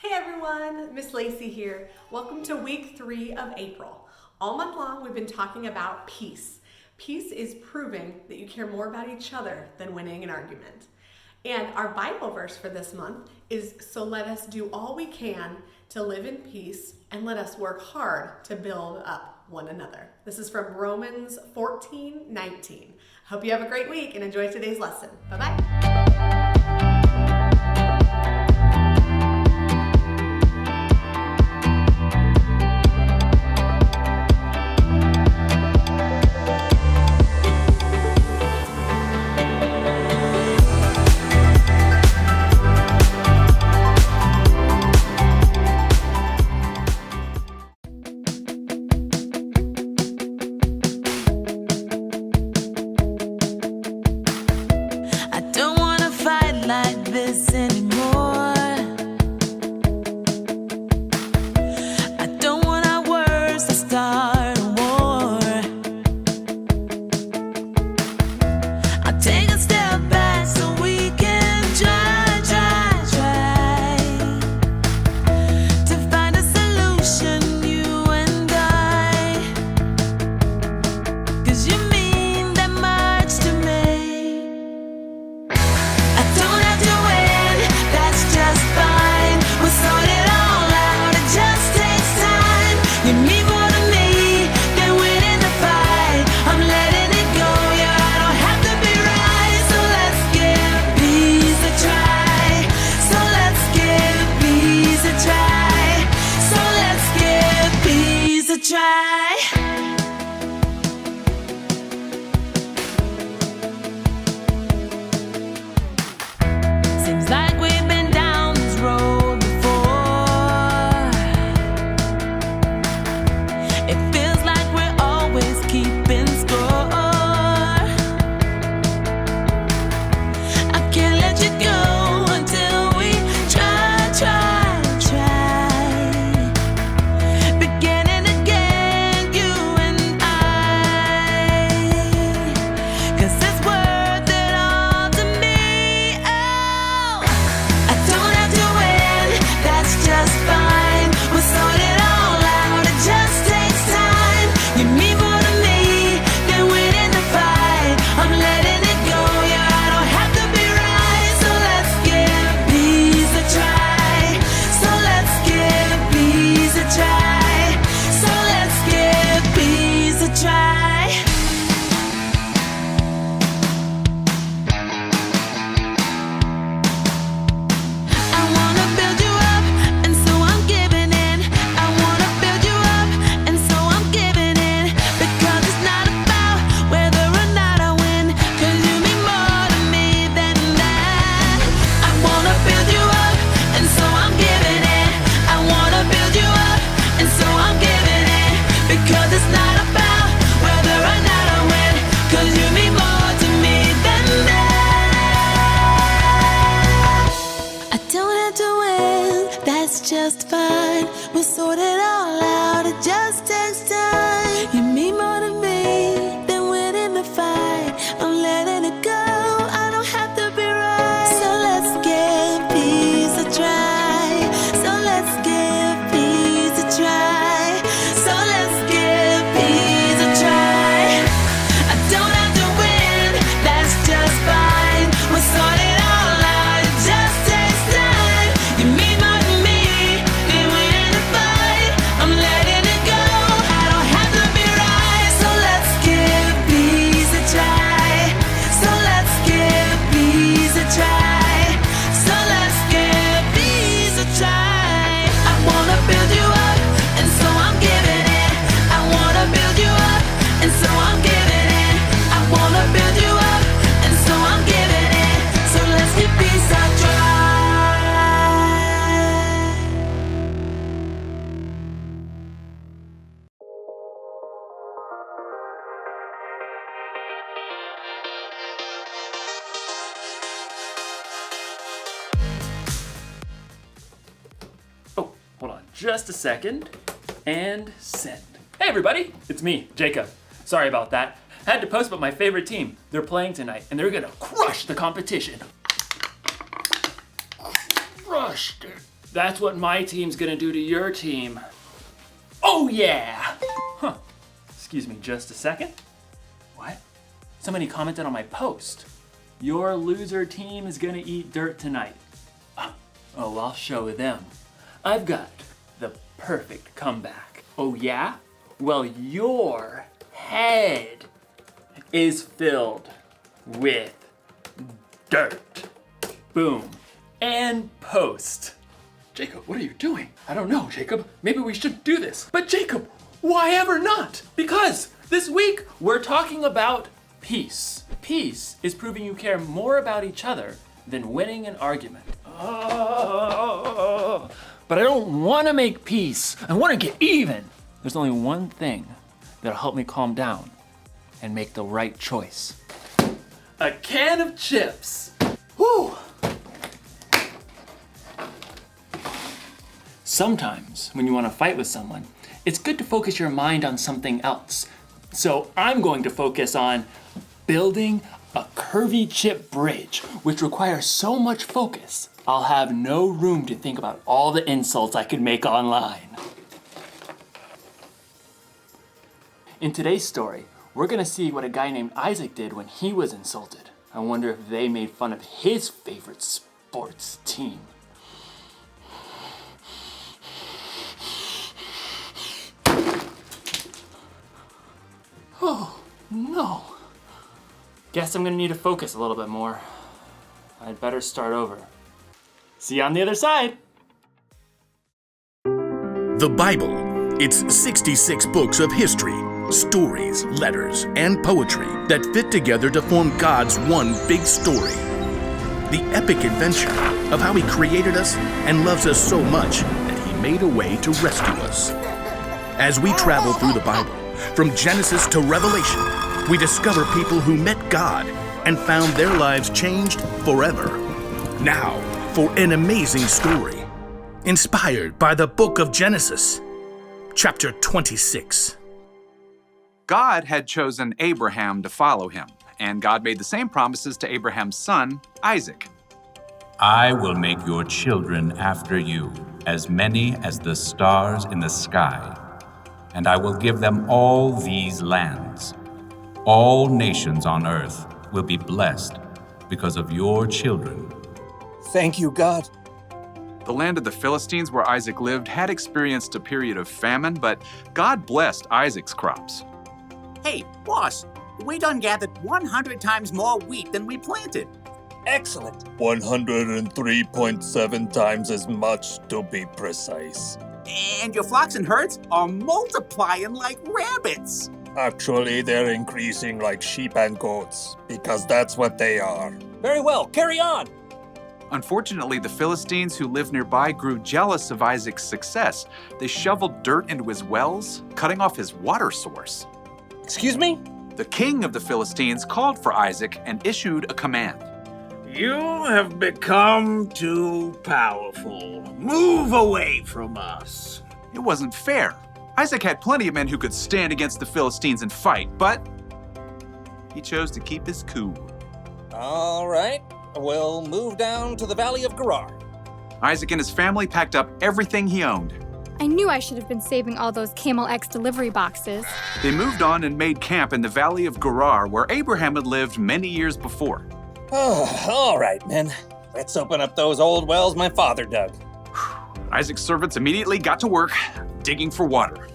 Hey everyone, Miss Lacey here. Welcome to week 3 of April. All month long we've been talking about peace. Peace is proving that you care more about each other than winning an argument. And our Bible verse for this month is, so let us do all we can to live in peace and let us work hard to build up one another. This is from Romans 14:19. Hope you have a great week and enjoy today's lesson. Bye-bye. Like this anymore. I don't want our words to start a war. I'll take a step back so we can try to find a solution, you and I. 'Cause you mean that much to me. Try. Seems like we've been down this road before. It feels like we're always keeping score. I can't let you go until we try. Just fine, we'll sort it all out. It just takes time. You mean more to me than winning the fight. I'm letting it go. I don't have to be right. So let's give peace a try. So let's give peace a try. So let's give peace a try. I don't have to win, that's just fine. We'll sort it all out. It just takes time. You mean more to me. Oh, hold on just a second, and send. Hey everybody, it's me, Jacob. Sorry about that. Had to post about my favorite team. They're playing tonight, and they're gonna crush the competition. Crushed it. That's what my team's gonna do to your team. Oh yeah! Huh. Excuse me just a second. What? Somebody commented on my post. Your loser team is gonna eat dirt tonight. Oh, I'll show them. I've got the perfect comeback. Oh yeah? Well, your head is filled with dirt. Boom. And post. Jacob, what are you doing? I don't know, Jacob. Maybe we should do this. But Jacob, why ever not? Because this week we're talking about peace. Peace is proving you care more about each other than winning an argument. But I don't want to make peace. I want to get even. There's only one thing that'll help me calm down and make the right choice. A can of chips. Whew. Sometimes when you want to fight with someone, it's good to focus your mind on something else. So I'm going to focus on building a curvy chip bridge, which requires so much focus, I'll have no room to think about all the insults I could make online. In today's story, we're gonna see what a guy named Isaac did when he was insulted. I wonder if they made fun of his favorite sports team. Oh, no. Guess I'm gonna need to focus a little bit more. I'd better start over. See you on the other side. The Bible. It's 66 books of history, stories, letters, and poetry that fit together to form God's one big story. The epic adventure of how He created us and loves us so much that He made a way to rescue us. As we travel through the Bible, from Genesis to Revelation, we discover people who met God and found their lives changed forever. Now, for an amazing story, inspired by the book of Genesis, chapter 26. God had chosen Abraham to follow him, and God made the same promises to Abraham's son, Isaac. I will make your children after you, as many as the stars in the sky, and I will give them all these lands. All nations on earth will be blessed because of your children. Thank you, God. The land of the Philistines where Isaac lived had experienced a period of famine, but God blessed Isaac's crops. Hey, boss, we done gathered 100 times more wheat than we planted. Excellent. 103.7 times as much to be precise. And your flocks and herds are multiplying like rabbits. Actually, they're increasing like sheep and goats, because that's what they are. Very well, carry on. Unfortunately, the Philistines who lived nearby grew jealous of Isaac's success. They shoveled dirt into his wells, cutting off his water source. Excuse me? The king of the Philistines called for Isaac and issued a command. You have become too powerful. Move away from us. It wasn't fair. Isaac had plenty of men who could stand against the Philistines and fight, but he chose to keep his cool. All right, we'll move down to the Valley of Gerar. Isaac and his family packed up everything he owned. I knew I should have been saving all those Camel X delivery boxes. They moved on and made camp in the Valley of Gerar, where Abraham had lived many years before. Oh, all right, men. Let's open up those old wells my father dug. Isaac's servants immediately got to work, digging for water.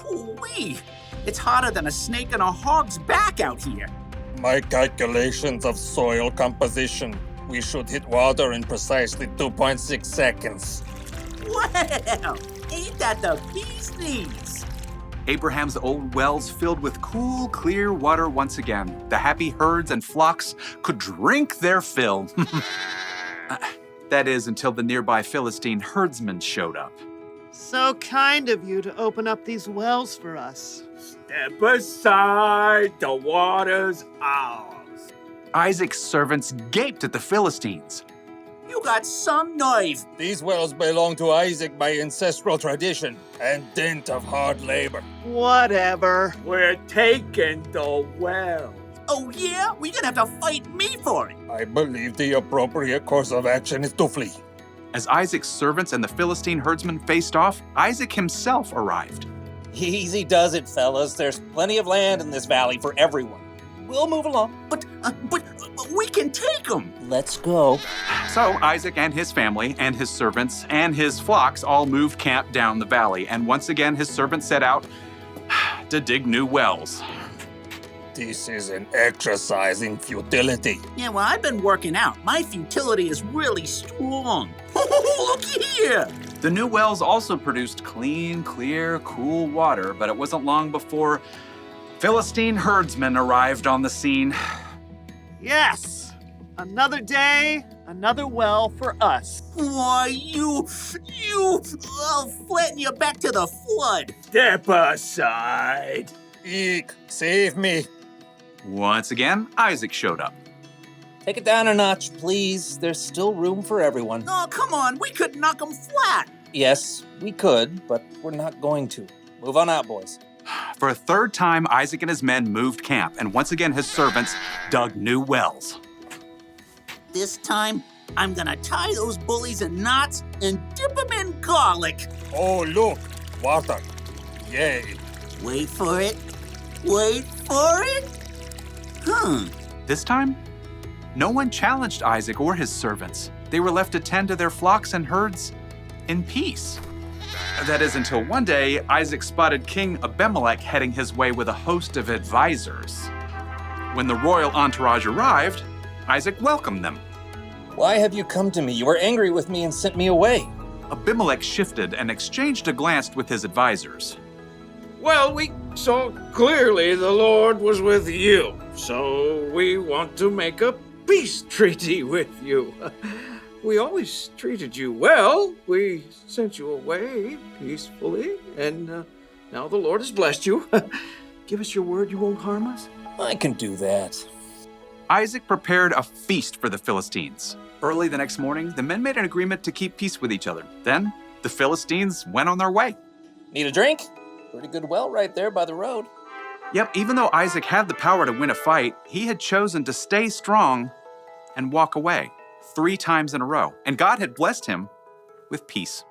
Whoo-wee! It's hotter than a snake in a hog's back out here. My calculations of soil composition. We should hit water in precisely 2.6 seconds. Well, ain't that the bee's knees? Abraham's old wells filled with cool, clear water once again. The happy herds and flocks could drink their fill. That is, until the nearby Philistine herdsmen showed up. So kind of you to open up these wells for us. Step aside, the water's ours. Isaac's servants gaped at the Philistines. You got some nerve. These wells belong to Isaac by ancestral tradition and dint of hard labor. Whatever. We're taking the well. Oh yeah? We're gonna have to fight me for it. I believe the appropriate course of action is to flee. As Isaac's servants and the Philistine herdsmen faced off, Isaac himself arrived. Easy does it, fellas. There's plenty of land in this valley for everyone. We'll move along. But we can take them. Let's go. So Isaac and his family and his servants and his flocks all moved camp down the valley, and once again his servants set out to dig new wells. This is an exercise in futility. Yeah, well, I've been working out. My futility is really strong. Look here! The new wells also produced clean, clear, cool water, but it wasn't long before Philistine herdsmen arrived on the scene. Yes! Another day, another well for us. Why, I'll flatten you back to the flood. Step aside. Eek, save me. Once again, Isaac showed up. Take it down a notch, please. There's still room for everyone. Oh, come on, we could knock them flat. Yes, we could, but we're not going to. Move on out, boys. For a third time, Isaac and his men moved camp, and once again his servants dug new wells. This time, I'm gonna tie those bullies in knots and dip them in garlic. Oh, look, water. Yay. Wait for it. Wait for it. This time, no one challenged Isaac or his servants. They were left to tend to their flocks and herds in peace. That is until one day, Isaac spotted King Abimelech heading his way with a host of advisors. When the royal entourage arrived, Isaac welcomed them. Why have you come to me? You were angry with me and sent me away. Abimelech shifted and exchanged a glance with his advisors. Well, we saw clearly the Lord was with you, so we want to make a peace treaty with you. We always treated you well. We sent you away peacefully, and now the Lord has blessed you. Give us your word you won't harm us? I can do that. Isaac prepared a feast for the Philistines. Early the next morning, the men made an agreement to keep peace with each other. Then, the Philistines went on their way. Need a drink? Pretty good well right there by the road. Yep, even though Isaac had the power to win a fight, he had chosen to stay strong and walk away 3 times in a row. And God had blessed him with peace.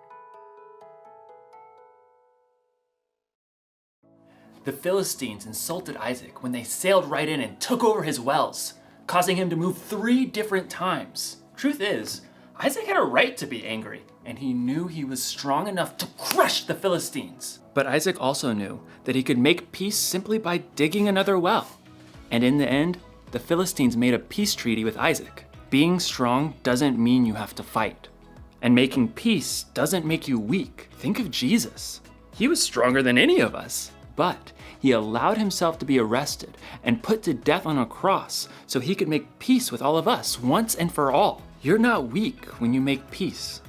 The Philistines insulted Isaac when they sailed right in and took over his wells, causing him to move 3 different times. Truth is, Isaac had a right to be angry, and he knew he was strong enough to crush the Philistines. But Isaac also knew that he could make peace simply by digging another well. And in the end, the Philistines made a peace treaty with Isaac. Being strong doesn't mean you have to fight. And making peace doesn't make you weak. Think of Jesus. He was stronger than any of us. But he allowed himself to be arrested and put to death on a cross so he could make peace with all of us once and for all. You're not weak when you make peace.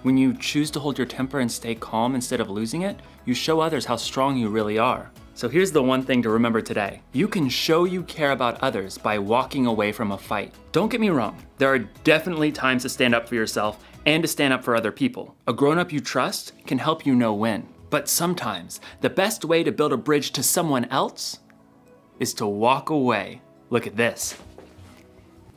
When you choose to hold your temper and stay calm instead of losing it, you show others how strong you really are. So here's the one thing to remember today. You can show you care about others by walking away from a fight. Don't get me wrong, there are definitely times to stand up for yourself and to stand up for other people. A grown-up you trust can help you know when. But sometimes, the best way to build a bridge to someone else is to walk away. Look at this.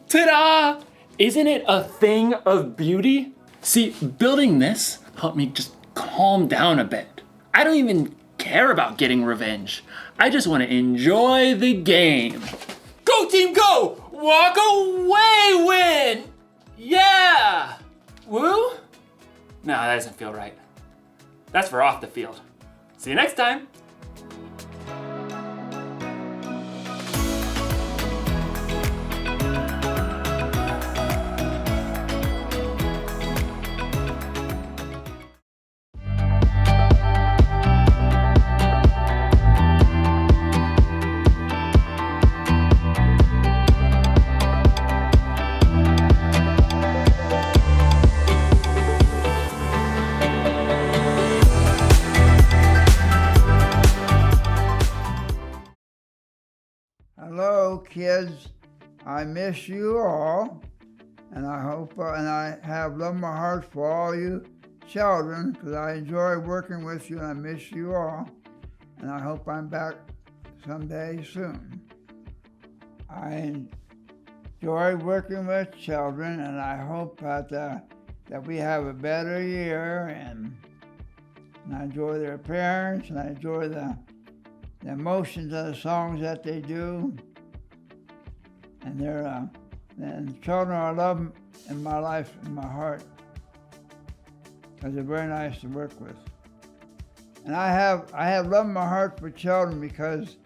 Ta-da! Isn't it a thing of beauty? See, building this helped me just calm down a bit. I don't even care about getting revenge. I just want to enjoy the game. Go team go! Walk away win! Yeah! Woo? No, that doesn't feel right. That's for off the field. See you next time. Hello, kids. I miss you all, and I hope and I have love in my heart for all you children because I enjoy working with you and I miss you all, and I hope I'm back someday soon. I enjoy working with children, and I hope that that we have a better year, and I enjoy their parents, and I enjoy the emotions of the songs that they do. And the children I love in my life, in my heart, because they're very nice to work with. And I have love in my heart for children because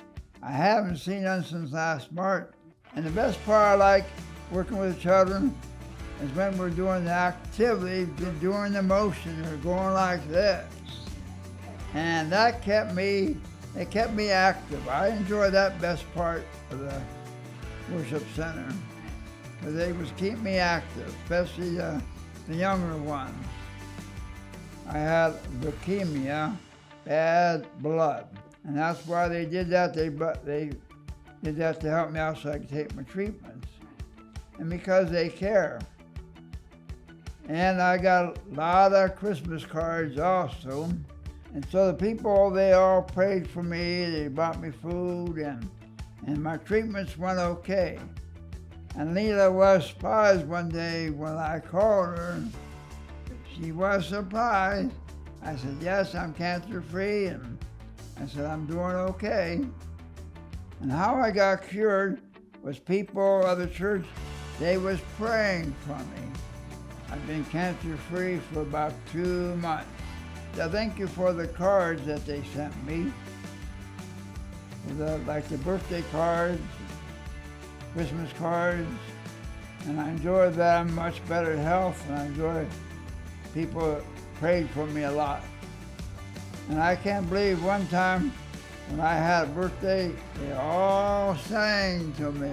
I haven't seen them since last March. And the best part I like working with children is when we're doing the activity, doing the motion, or going like this. And that kept me active. I enjoy that best part of the worship center, because they was keep me active, especially the younger ones. I had leukemia, bad blood, and that's why they did that. They did that to help me out so I could take my treatments, and because they care. And I got a lot of Christmas cards also. And so the people, they all prayed for me, they bought me food, and my treatments went okay. And Leela was surprised one day when I called her. She was surprised. I said, yes, I'm cancer-free, and I said, I'm doing okay. And how I got cured was people of the church, they was praying for me. I've been cancer-free for about 2 months. So thank you for the cards that they sent me. Like the birthday cards, Christmas cards, and I enjoy that. I'm much better health, and I enjoy people prayed for me a lot. And I can't believe one time when I had a birthday, they all sang to me.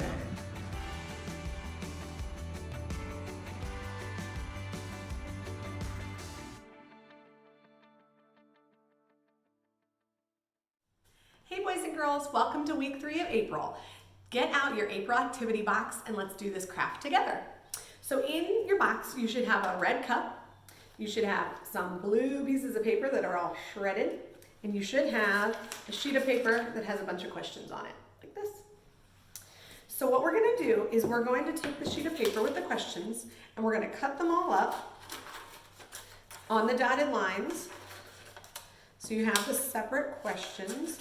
Hey boys and girls, welcome to week 3 of April. Get out your April activity box and let's do this craft together. So in your box, you should have a red cup, you should have some blue pieces of paper that are all shredded, and you should have a sheet of paper that has a bunch of questions on it, like this. So what we're gonna do is we're going to take the sheet of paper with the questions and we're gonna cut them all up on the dotted lines. So you have the separate questions.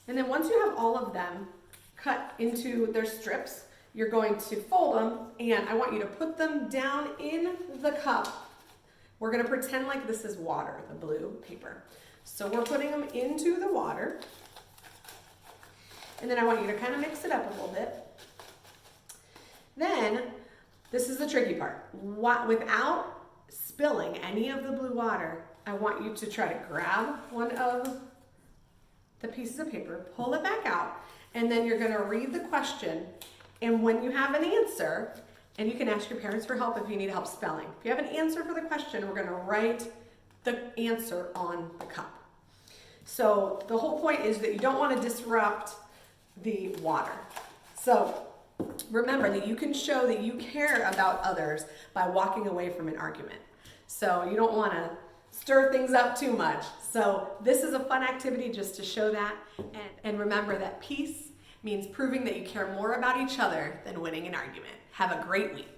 And then once you have all of them cut into their strips, you're going to fold them, and I want you to put them down in the cup. We're gonna pretend like this is water, the blue paper. So we're putting them into the water, and then I want you to kind of mix it up a little bit. Then, this is the tricky part. Without spilling any of the blue water, I want you to try to grab one of the pieces of paper, pull it back out, and then you're gonna read the question, and when you have an answer, and you can ask your parents for help if you need help spelling. If you have an answer for the question, we're gonna write the answer on the cup. So the whole point is that you don't wanna disrupt the water. So remember that you can show that you care about others by walking away from an argument. So you don't wanna stir things up too much. So this is a fun activity just to show that. And remember that peace means proving that you care more about each other than winning an argument. Have a great week.